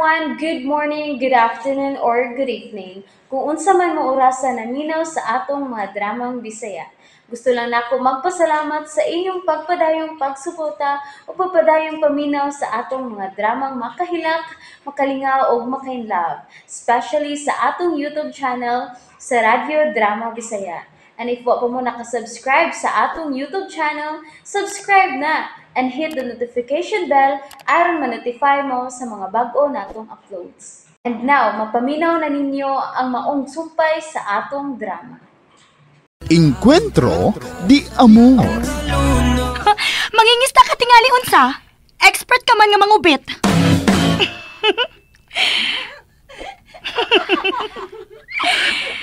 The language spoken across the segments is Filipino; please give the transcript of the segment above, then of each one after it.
everyone, good morning, good afternoon, or good evening. Kung unsa man mo orasan naminaw sa atong mga dramang Bisaya. Gusto lang nako magpasalamat sa inyong pagpadayong pagsuporta o pagpadayong paminaw sa atong mga dramang makahilak, makalingaw o makainlove, especially sa atong YouTube channel sa Radyo Drama Bisaya. And if wa pa mo nakasubscribe sa atong YouTube channel, subscribe na and hit the notification bell aron ma-notify mo sa mga bag-o natong uploads. And now, mapaminaw na ninyo ang maong sumpay sa atong drama. Encuentro di Amor. Mangingista ka tingali unsa? Expert ka man nga mangubit.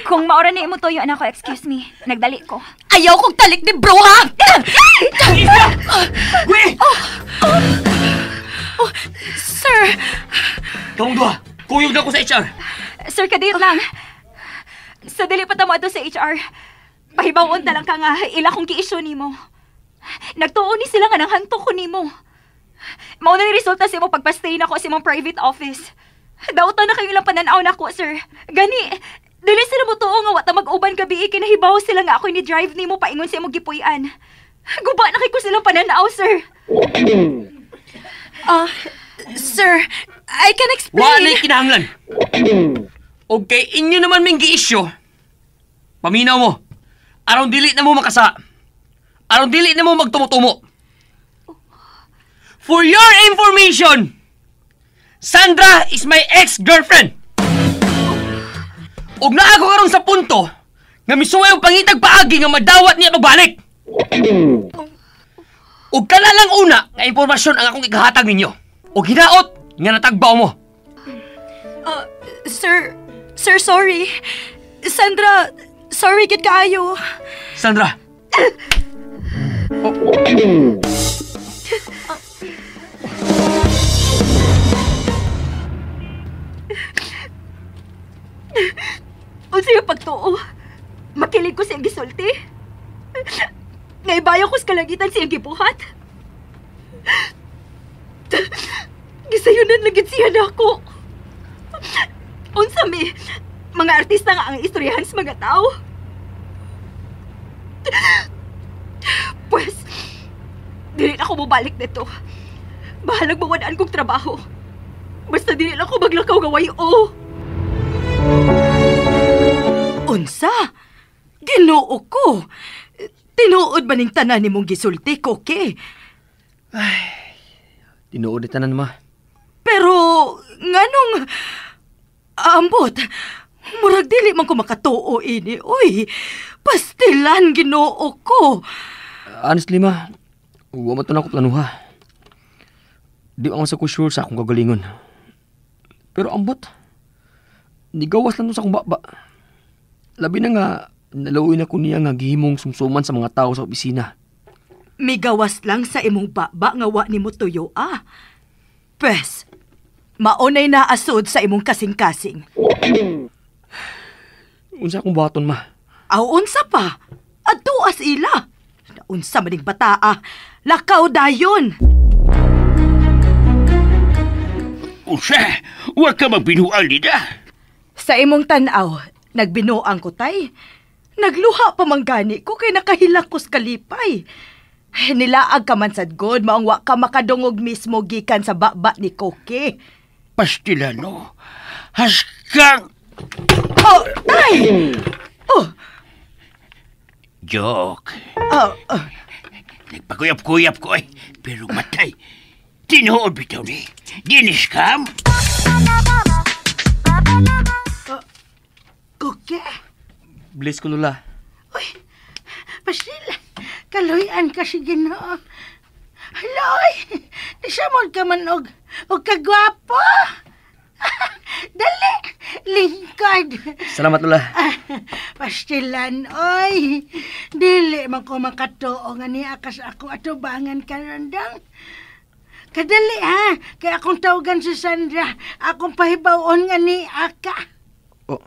Kung maura ni mo toyo anak ko, excuse me. Nagdali ko. Ayaw kong talik ni bro, ha? Sir. Kung doa, kuyog na ko sa HR. Sir, kadit lang. Sa dili pa tamo ato sa HR. Pahibawon ta lang ka nga ila kong gi-issue nimo. Nagtuon ni sila nga nang hanto ko nimo. Mao na ni resulta sa imong pagpastay nako sa imong private office. Dautan na kayo ilang pananaw nako, sir. Gani, dili sila mo tuo nga wa ta mag-uban gabi kinahibaw sila nga ako ni drive nimo paingon sa imong gipuy-an. Guba na kay ko silang pananaw, sir. Sir, I can explain. Wala kinahanglan. Okay, inyo naman ming gi-issue. Paminaw mo. Aron dili na mo makasa. Aron dili na mo magtumo-tumo. For your information, Sandra is my ex-girlfriend. Ug naa ako karon sa punto nga misuway og pangitag paagi nga madawat niya magbalik. Ug kana lang una nga impormasyon ang akong ikahatag ninyo. Ug hinaot nga natagbaw mo. Sir, sorry. Sandra, sorry gid kaayo. Sandra. Unsa yung pagtuo? Makilig ko siyang gisulti? Ngay bayo ko sa kalagitan siyang gibuhat? Gisayunan lagit siya na ako. Unsa mi, mga artista nga ang istoryahan sa mga tao. Pues, dili na ako mabalik nito. Bahalag mawadaan kong trabaho. Basta dili na ako maglakaw gaway o. Unsa? Ginoo ko. Tinuod ba ning tanan nimong gisulti ko, ke? Ay, tinuod ni tanan ma. Pero, nganong... Ambot, murag dili man ko makatuo ini. Uy, pastilan ginoo ko. Honestly ma, huwag man ito na ako planuha. Di ako sa ko sure sa akong kagalingon. Pero ambot, nigawas lang ito sa akong baba. Labi na nga, nalawin ako niya nga gihimong sumsuman sa mga tao sa opisina. Migawas lang sa imong baba nga wa nimo tuyo, ah. Pes, maunay na asod sa imong kasing-kasing. Unsa akong baton ma? Aw, unsa pa? Adto as ila. Unsa maning bataa? Lakaw dayon. Usa, huwag ka magbinual nila. Sa imong tanaw, nagbinuang ko tay. Nagluha pa manggani ko kay nakahilak ko sa kalipay. Nilaag ka man sad god, maong wa ka makadungog mismo gikan sa baba ni Koke. Pastilano, haskang... Oh, tay! Oh, Joke. oh, Nagpakuyap-kuyap ko eh, pero matay. Tinuod bitaw ni. Diniskam. Koke, Bless ko lula. uy, pastil, kaluyan ka si Ginoo. Haloy, isamod ka man og kagwapo. Dali, lingkod. Salamat lula. Pastilan, oy, dili man ko makatuo nga ni akas ako atubangan ka randang. Kadali ha, kaya akong tawagan si Sandra, akong pahibawon nga ni Aka. Oh,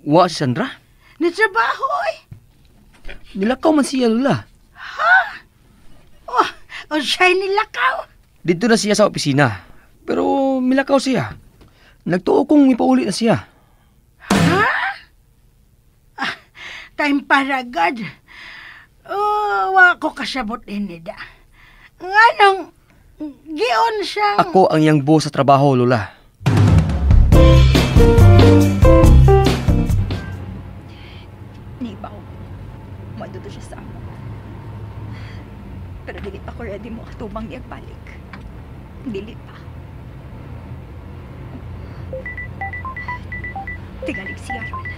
wa si Sandra? Natrabaho, oy. Nilakaw man siya lula. O siya'y nilakaw. Dito na siya sa opisina. Pero milakaw siya. Nagtuo kong ipauli na siya. Time para God. Wa ko kasabot ini da. Nganong gion siyang... Ako ang iyang boss sa trabaho, Lola. Nibaw. Madudo siya sa amo. Pero dili pa ko ready mo atubang niyag balik. Dili pa. Tigalig siya ron.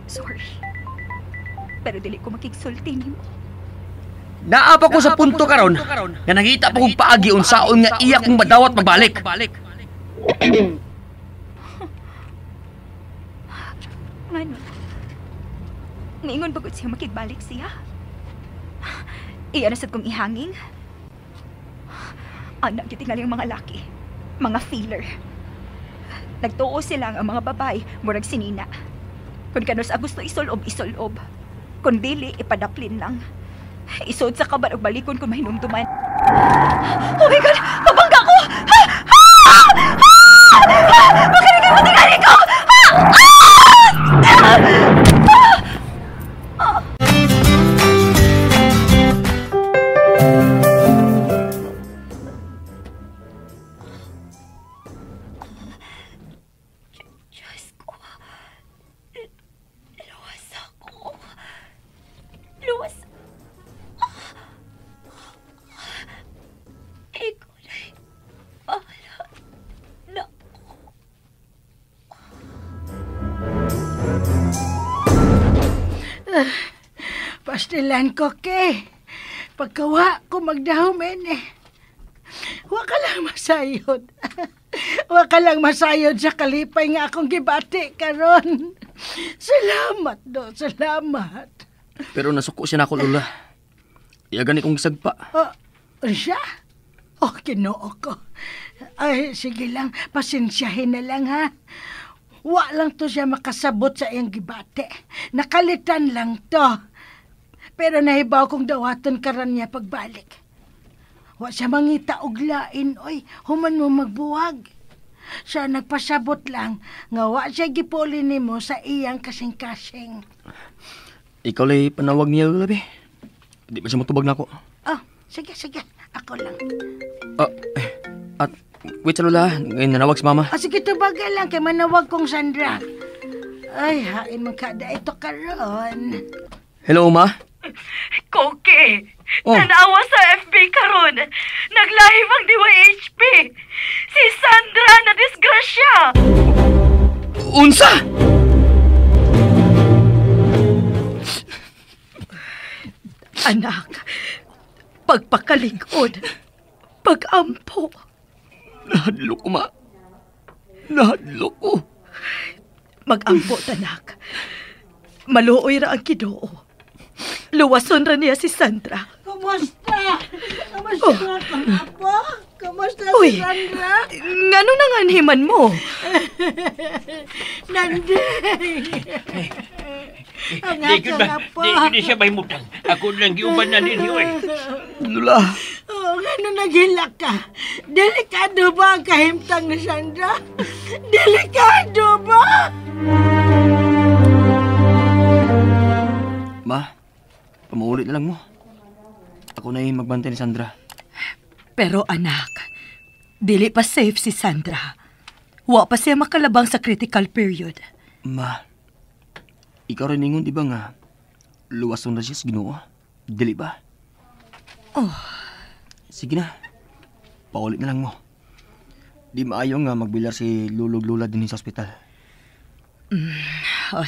Sorry. Pero dili ko makigsulti nimo. Naapa ko sa punto karon nga nangita pa kong paagi unsaon nga iya kong madawat magbalik. Ngano? Niingon bagod siya makigbalik siya. Iya nasad kong ihanging. Anak yung tingali yung mga laki. Mga feeler. Nagtuo sila ang mga babae murag sinina. Kung kanos gusto isolob, isolob. Kung dili, ipadaplin lang. Isod sa kaban o balikon kung mahinumduman. Oh my God! Mabangga ko! Makarinig mo tingali ko! Diyos ko. Luwas ako. Luwas. Ikaw na'y bahala na ako. Pastilan ko, ke. Pagkawa ko magdahom eh. Wa ka lang masayod. Wa ka lang masayod sa kalipay nga akong gibati karon. Salamat do, salamat. Pero nasuko siya na ako, Lola. Iyagan kong gisagpa. Siya? Kinoo ko. Ay, sige lang, pasensyahin na lang ha. Wa lang to siya makasabot sa iyang gibate. Nakalitan lang to. Pero nahibaw kong dawaton karan niya pagbalik. Wa siya mangita og lain, oy. Human mo magbuwag. Siya nagpasabot lang nga wa siya gipuli nimo sa iyang kasing-kasing. Ikaw lay panawag niya, Lola, be. Di ba siya matubag na ako? Sige. Ako lang. At wait sa Lola, ngayon nanawag si Mama. Sige, tubagay lang kay manawag kong Sandra. Ay, hain mo kada ito karon. Hello, Ma? Koke! Oh. Tanawa sa FB karon. Naglahib ang DYHP. Si Sandra na disgrasya. Unsa? Anak, pagpakaligod, pagampo. Nahadlo ko, Ma. Nahadlo ko. Magampo, tanak. Maluoy ra ang Ginoo. Luwason ra niya si Sandra. Kumusta? Kumusta kang apo? Kumusta Uy, si Sandra? ngano nanganhiman mo? Nanday! Ang Di akong apo. Di siya mahimutang. Ako lang giuban na din yun. Lola, Ano naghilak ka? Delikado ba ang kahimtang ni Sandra? Delikado ba? Ma, pamaulit na lang mo. Ako na yung magbantay ni Sandra. Pero anak, dili pa safe si Sandra. Wa pa siya makalabang sa critical period. Ma, ikaw rin ingon, di ba nga, luwason na siya sa Ginoo? Dili ba? Sige na, paulit na lang mo. Di maayo nga magbilar si Lulog-Lula din sa ospital.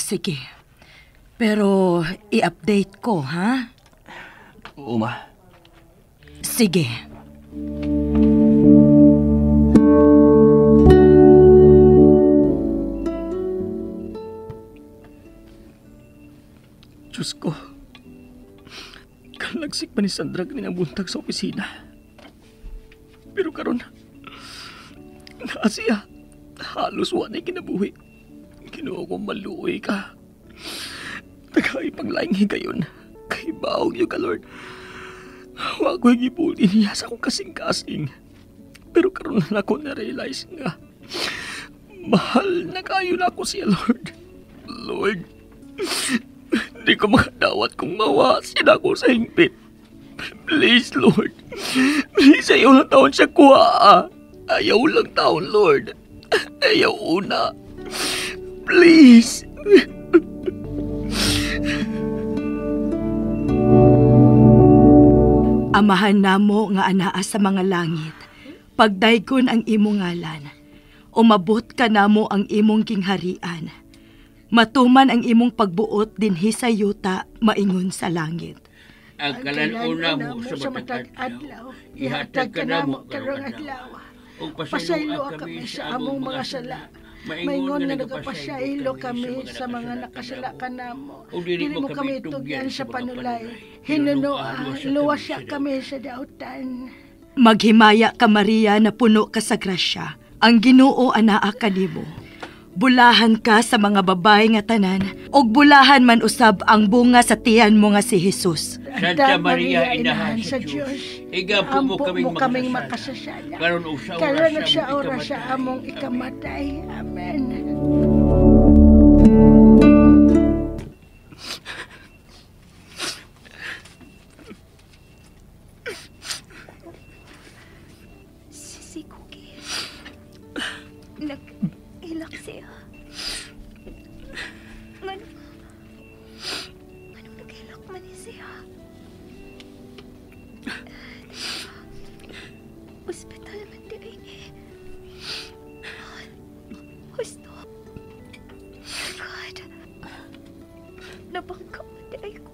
Sige. Pero i-update ko, ha? Oo, Ma. Sige. Diyos ko, kalagsik pa ni Sandra kaninang buntag sa opisina. Pero karon, siya, halos wala kinabuhi. Ginoo ko maluoy ka. Tagay panglaing higayon. Kay baog yung ka, Lord. Wa ko'y gipuli niya sa akong kasing-kasing. Pero karon na ako na-realize nga, mahal na kayo na ako siya, Lord. Lord, di ko makadawat kung mawasin ako sa hingpit. Please, Lord. Please, ayaw lang taon siya kuha. Ayaw lang taon, Lord. Ayaw una. Please. Amahan namo nga anaa sa mga langit, pagdaykon ang imong ngalan. Umabot ka namo ang imong kingharian. Matuman ang imong pagbuot dinhi sa yuta, maingon sa langit. Ang kalan-una mo sa matag adlaw, ihatag ka namo karong adlaw. Ug Pasaylo kami sa among mga sala. Maingon nga nagapasaylo kami sa mga nakasala ka namo. Dili mo kami tugyan sa panulay. Hinunoa, luwasya kami sa dautan. Maghimaya ka, Maria, na puno ka sa grasya. Ang Ginoo anaa kanimo. Bulahan ka sa mga babae nga tanan, og bulahan man usab ang bunga sa tiyan mo nga si Jesus. Santa Maria, Inahan sa Diyos, igampo mo kaming makasasala. Karon sa oras sa among ikamatay. Amen. Si Cookie. Nag-ilak siya. Anong nag-ilak man siya? Hospital man di ay ni. Gusto. God. Nabangka man di ay ko.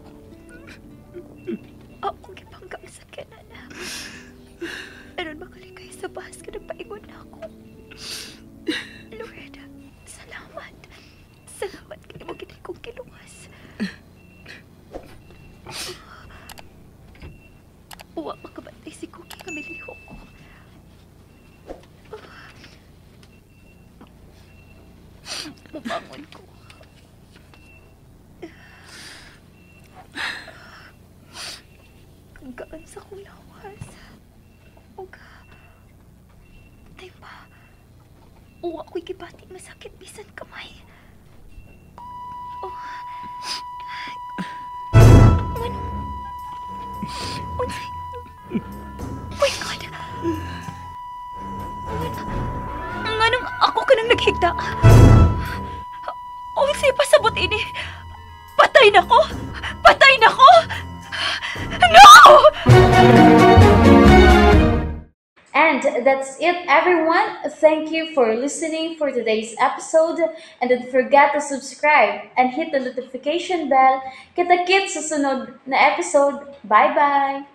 Ako gibangka sa kanana. Aron makalikay sa bahas ka nagpaingon na ako. Lord, salamat. Salamat kayo mo ginay kong kiluwas. Uwa makabatay si Cookie kami liho ko. Mubangon ko. Hanggaan sa kong lawas. Uga. Tay pa. Uwa ko'y gibati masakit bisan kamay. Oh. Ngano? Unsay? Oh my God. Nganong ako ka nang naghigda? Unsay pasabot ini? Patay na ko! Patay na ko! No! And that's it, everyone. Thank you for listening for today's episode. And don't forget to subscribe and hit the notification bell. Kita-kits sa sunod na episode. Bye-bye!